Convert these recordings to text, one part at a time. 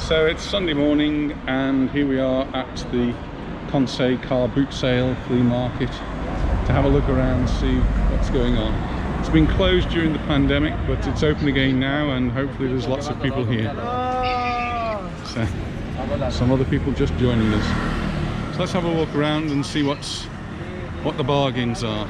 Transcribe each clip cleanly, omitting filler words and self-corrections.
So it's Sunday morning and here we are at the Consell car boot sale flea market to have a look around and see what's going on. It's been closed during the pandemic, but it's open again now and hopefully there's lots of people here. So some other people just joining us. So let's have a walk around and see what the bargains are.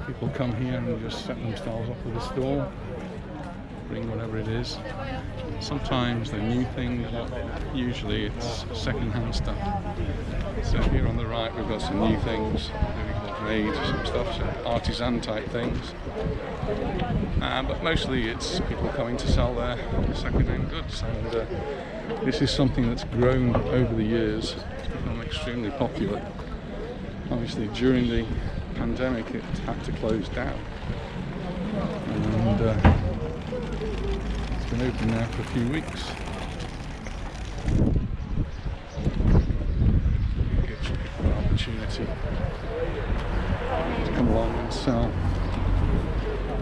People come here and just set themselves up with a stall, bring whatever it is. Sometimes they're new things, but usually it's second-hand stuff. So here on the right we've got some new things that we've made, some stuff, some artisan type things. But mostly it's people coming to sell their second-hand goods, and this is something that's grown over the years. It's become extremely popular. Obviously during the pandemic it had to close down, and it's been open now for a few weeks. It gives people an opportunity to come along and sell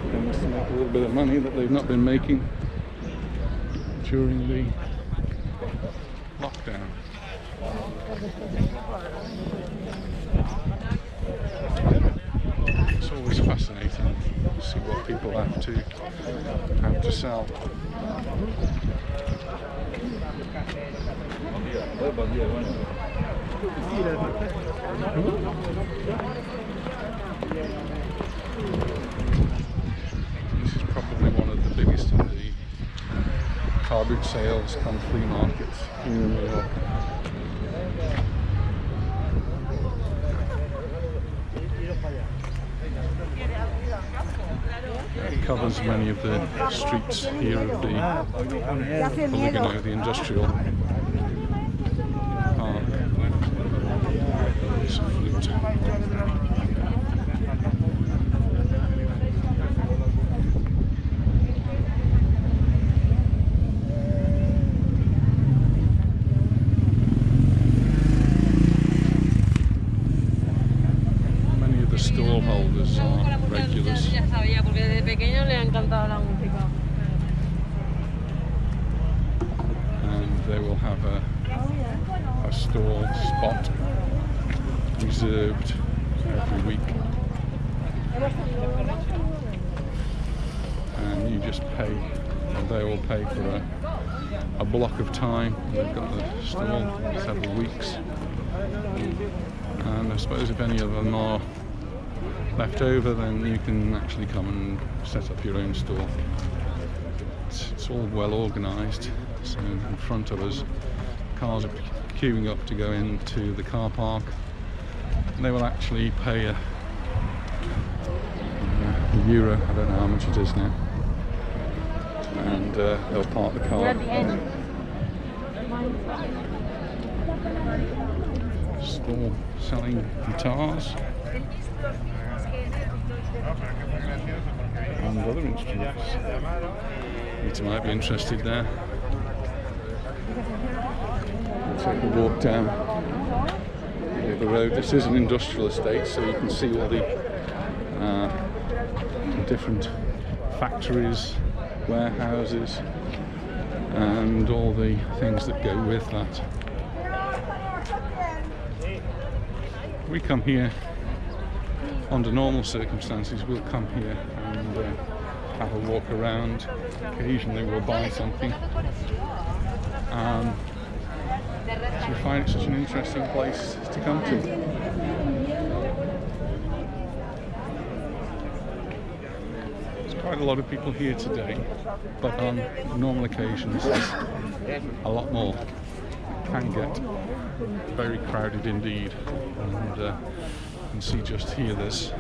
things to make a little bit of money that they've not been making during the lockdown. It's always fascinating to see what people have to sell. This is probably one of the biggest of the car boot sales come flea markets here in Mallorca. It covers many of the streets here of the Polígono, the industrial park. It's a flute. Many of the stall holders are regulars. And they will have a stall spot reserved every week, and you just pay, and they will pay for a block of time. They've got the stall several weeks, and I suppose if any of them are left over, then you can actually come and set up your own stall. It's all well organised. So in front of us, cars are queuing up to go into the car park. They will actually pay a euro, I don't know how much it is now, and they'll park the car. Stall selling guitars and other instruments. You might be interested there. We'll take a walk down the road. This is an industrial estate, so you can see all the different factories, warehouses, and all the things that go with that. We come here under normal circumstances. We'll come here and have a walk around. Occasionally we'll buy something. So we find it such an interesting place to come to. There's quite a lot of people here today, but on normal occasions there's a lot more. It can get very crowded indeed, and you can see just here there's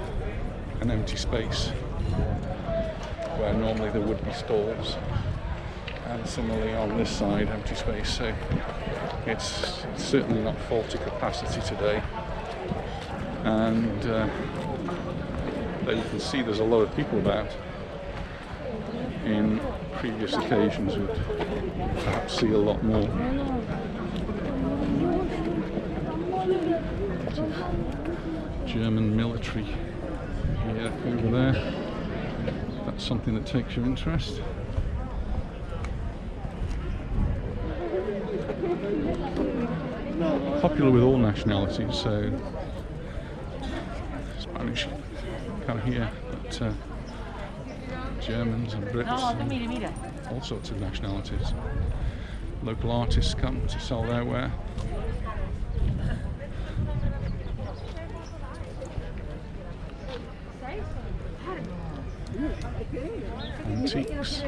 an empty space where normally there would be stalls, and similarly on this side, empty space. So it's certainly not full to capacity today. And there you can see there's a lot of people about. In previous occasions we'd perhaps see a lot more. German military here, over there. That's something that takes your interest. Popular with all nationalities, so Spanish kind of here, but Germans and Brits and all sorts of nationalities. Local artists come to sell their ware. Antiques.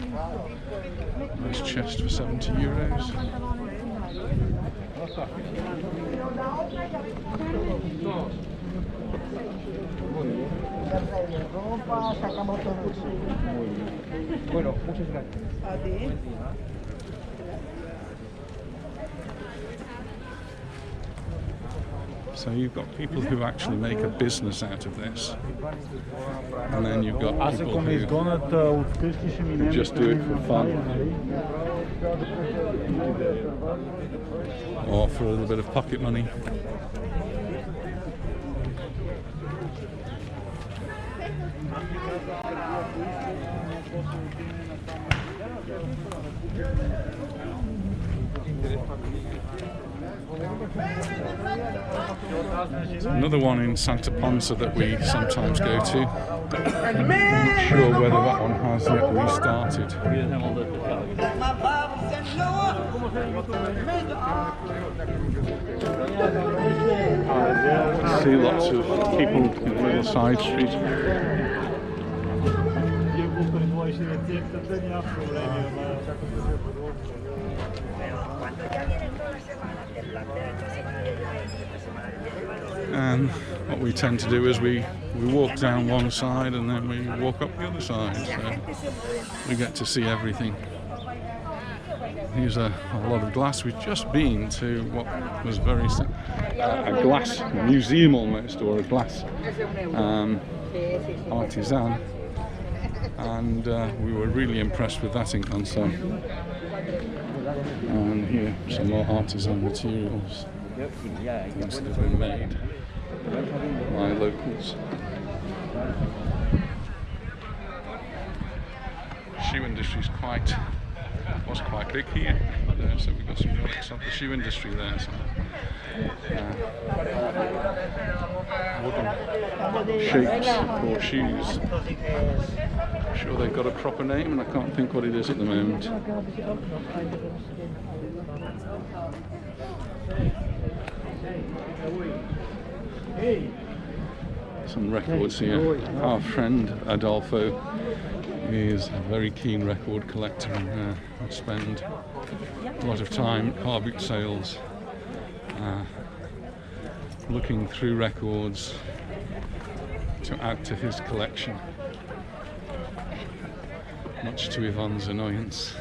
Nice chest for €70. Bueno, muchas gracias. So you've got people who actually make a business out of this, and then you've got people who just do it for fun, or for a little bit of pocket money. Another one in Santa Ponsa that we sometimes go to. I'm not sure whether that one has yet restarted. I see lots of people in the little side street. And what we tend to do is we walk down one side and then we walk up the other side, so we get to see everything. Here's a lot of glass. We've just been to what was a glass museum almost, or a glass artisan, and we were really impressed with that in Consell. And here some more artisan materials that have been made by locals. Shoe industry was quite big here, so we've got some relics of the shoe industry there. So, wooden shapes for shoes. I'm sure they've got a proper name, and I can't think what it is at the moment. Some records here. Our friend Adolfo is a very keen record collector, and would spend a lot of time at car boot sales looking through records to add to his collection, much to Yvonne's annoyance.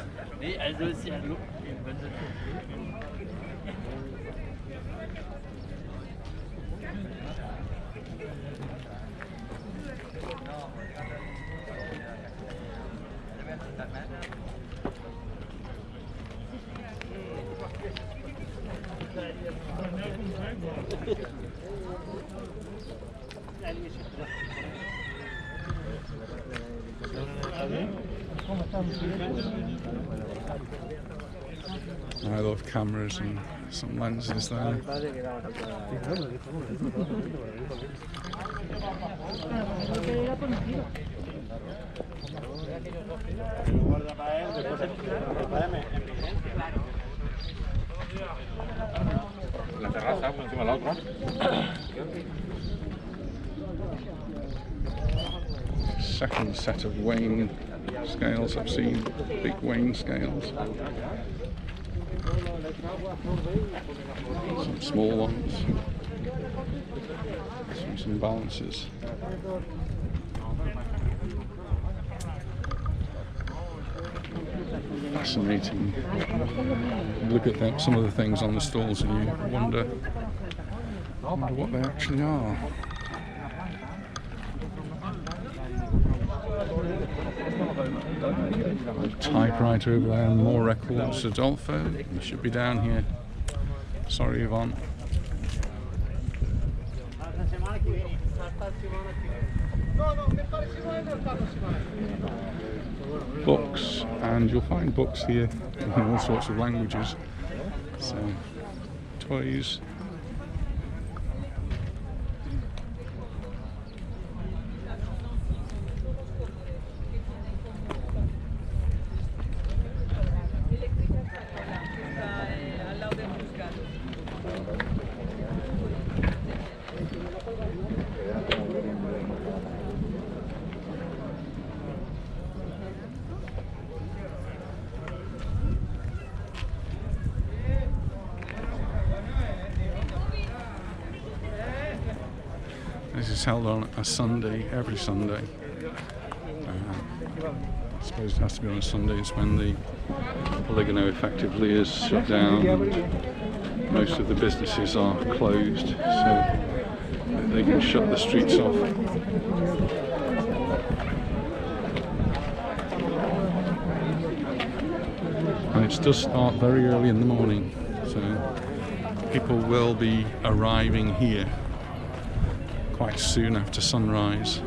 I love cameras and some lenses there. Second set of weighing scales I've seen, big weighing scales. Some small ones, some balances. fascinating. Look at that, some of the things on the stalls and you wonder what they actually are. Typewriter over there and more records. Adolfo, you should be down here. Sorry, Yvonne. Books, and you'll find books here in all sorts of languages. So, toys. This is held on a Sunday, every Sunday. I suppose it has to be on a Sunday. It's when the Polygono effectively is shut down and most of the businesses are closed, so they can shut the streets off. And it does start very early in the morning, so people will be arriving here quite soon after sunrise.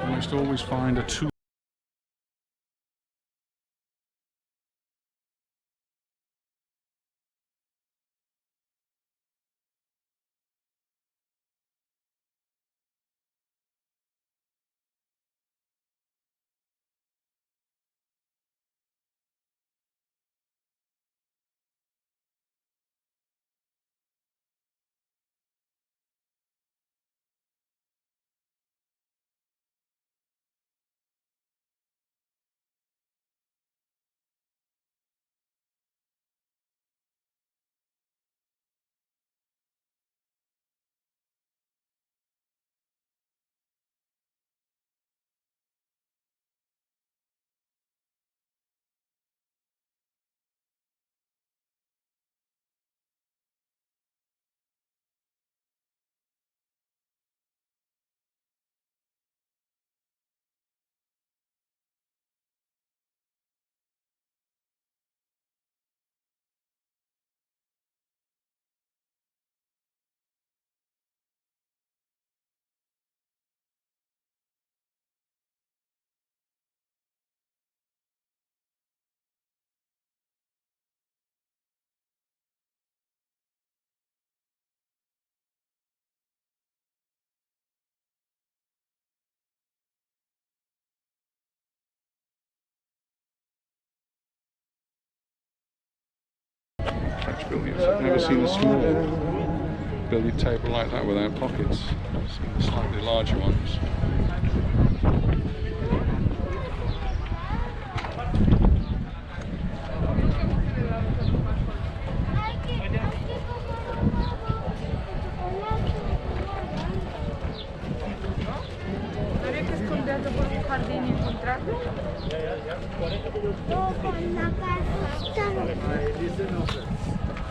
Almost always find a tool. French billiards. I've never seen a small billiard table like that without pockets. I've seen the slightly larger ones.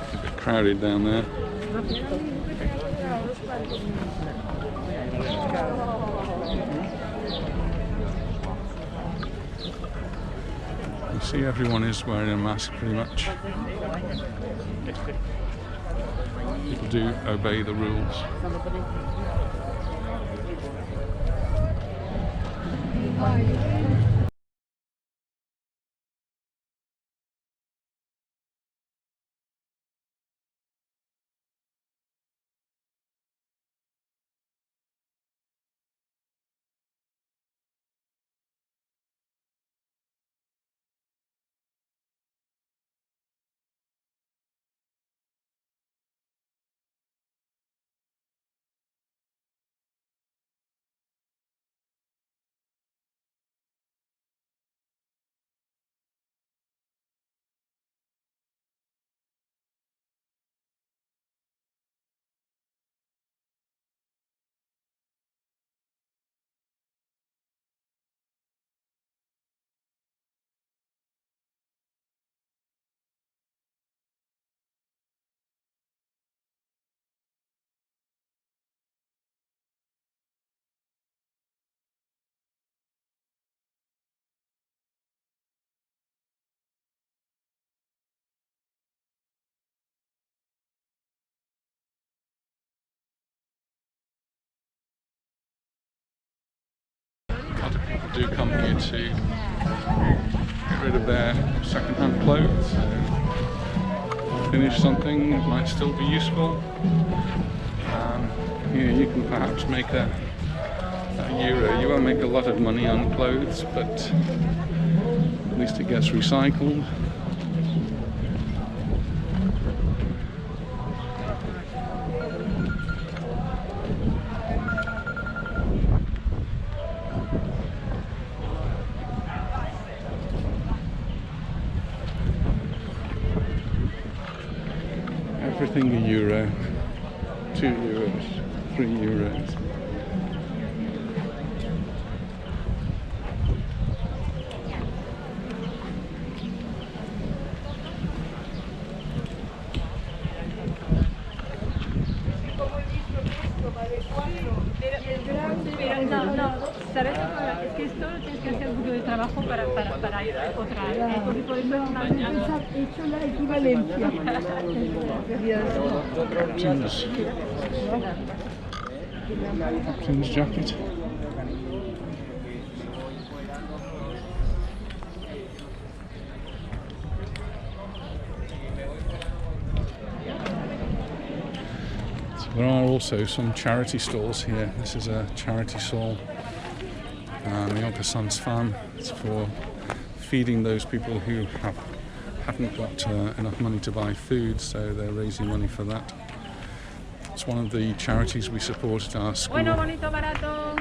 It's a bit crowded down there. You see, everyone is wearing a mask pretty much. People do obey the rules. do come here to get rid of their second-hand clothes, finish something that might still be useful. Here you can perhaps make a euro. You won't make a lot of money on clothes, but at least it gets recycled. Everything a euro, 2 euros, 3 euros. ¿Sabes? Es que esto tienes que hacer un poco de trabajo para encontrar. Porque por eso he hecho la equivalencia. Captain's jacket. There are also some charity stalls here. This is a charity stall. Mallorca Sans Fam. It's for feeding those people who haven't got enough money to buy food, so they're raising money for that. It's one of the charities we support at our school. Bueno, bonito, barato.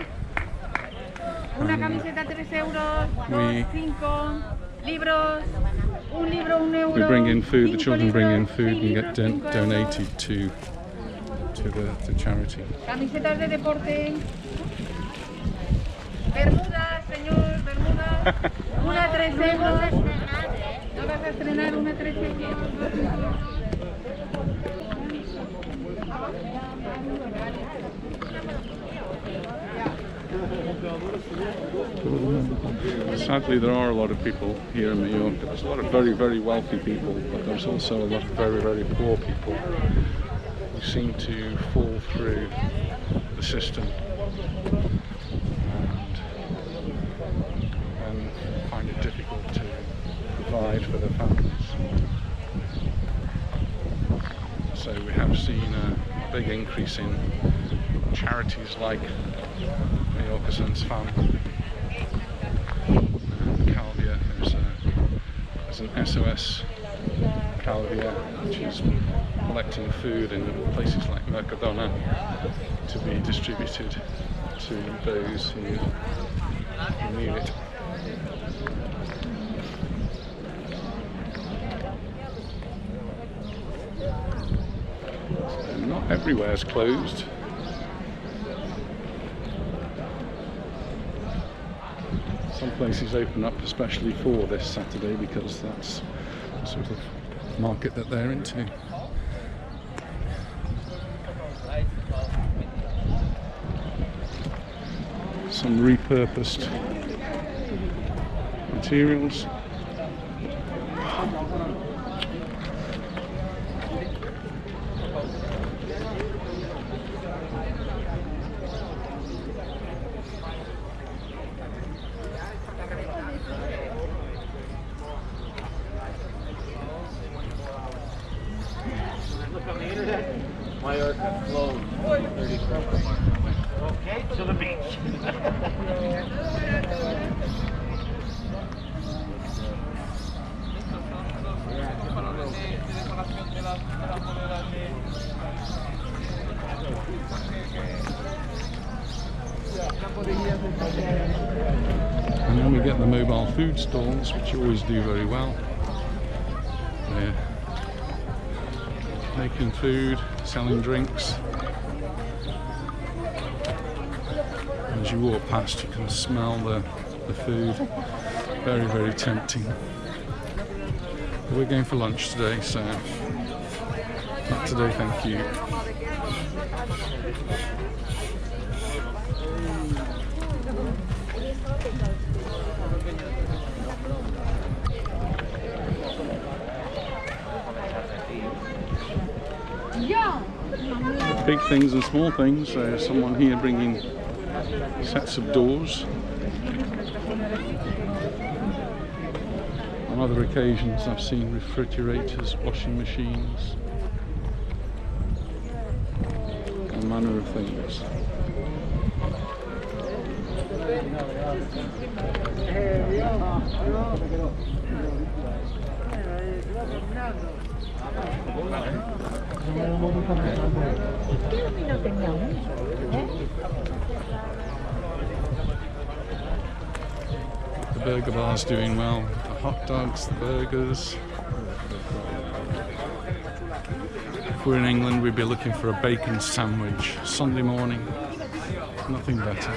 Una camiseta 3 euros, 2, 5 libros. Un libro, 1 euro. We bring in food. The children bring in food and get donated to the charity. Camisetas de deporte. Bermudas, señor, bermudas. Una 3 euros. No vas a estrenar una 3 euros. Sadly, there are a lot of people here in Mallorca. There's a lot of very, very wealthy people, but there's also a lot of very, very poor people who seem to fall through the system and find it difficult to provide for their families. So we have seen a big increase in charities like Mallorca Sans Fam. Calvia, there's an SOS Calvia, which is collecting food in places like Mercadona to be distributed to those who need it. So not everywhere is closed. Some places open up especially for this Saturday because that's the sort of market that they're into. Some repurposed materials. Mallorca closed 31st March. Okay, to the beach. And then we get the mobile food stalls, which always do very well. They're making food, selling drinks. As you walk past, you can smell the food. Very, very tempting. But we're going for lunch today, so not today, thank you. Big things and small things. There's someone here bringing sets of doors. On other occasions I've seen refrigerators, washing machines, all manner of things. The burger bar's doing well. The hot dogs, the burgers. If we're in England, we'd be looking for a bacon sandwich. Sunday morning, nothing better.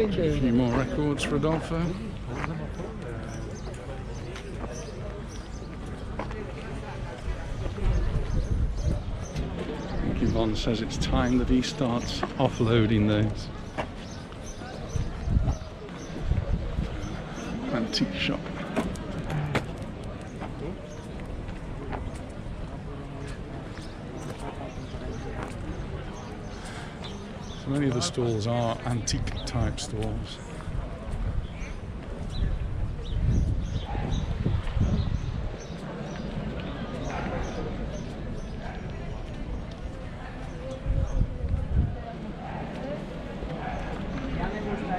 A few more records for Adolfo. Yvonne says it's time that he starts offloading those. Antique shop. So many of the stalls are antique type stalls.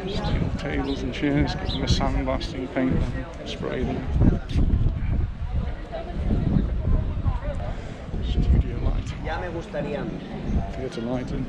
Steel tables and chairs, give them a sandblasting, paint them, spray them. Studio lighting. Theatre lighting.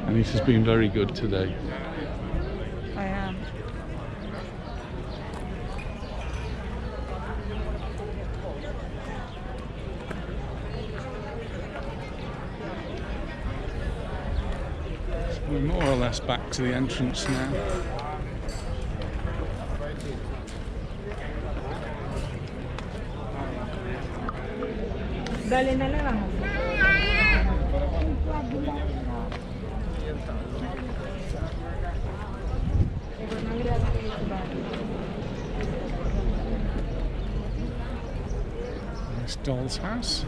And this has been very good today. I am. We're more or less back to the entrance now. Dale, dale, vamos. Nice doll's house.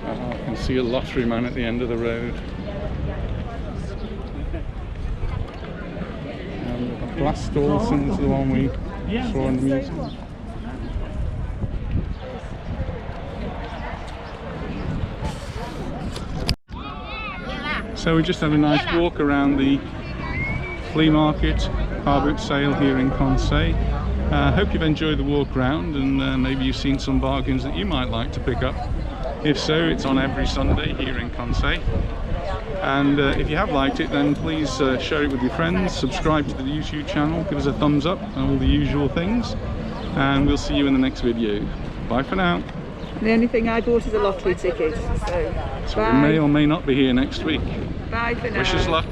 I can see a lottery man at the end of the road. And the glass Dawson's the one we saw in the museum. So we just had a nice walk around the flea market, car boot sale here in Consell. Hope you've enjoyed the walk around, and maybe you've seen some bargains that you might like to pick up. If so, it's on every Sunday here in Consell. And if you have liked it, then please share it with your friends, subscribe to the YouTube channel, give us a thumbs up and all the usual things, and we'll see you in the next video. Bye for now. The only thing I bought is a lottery ticket, so We may or may not be here next week. bye for now. Wish us luck.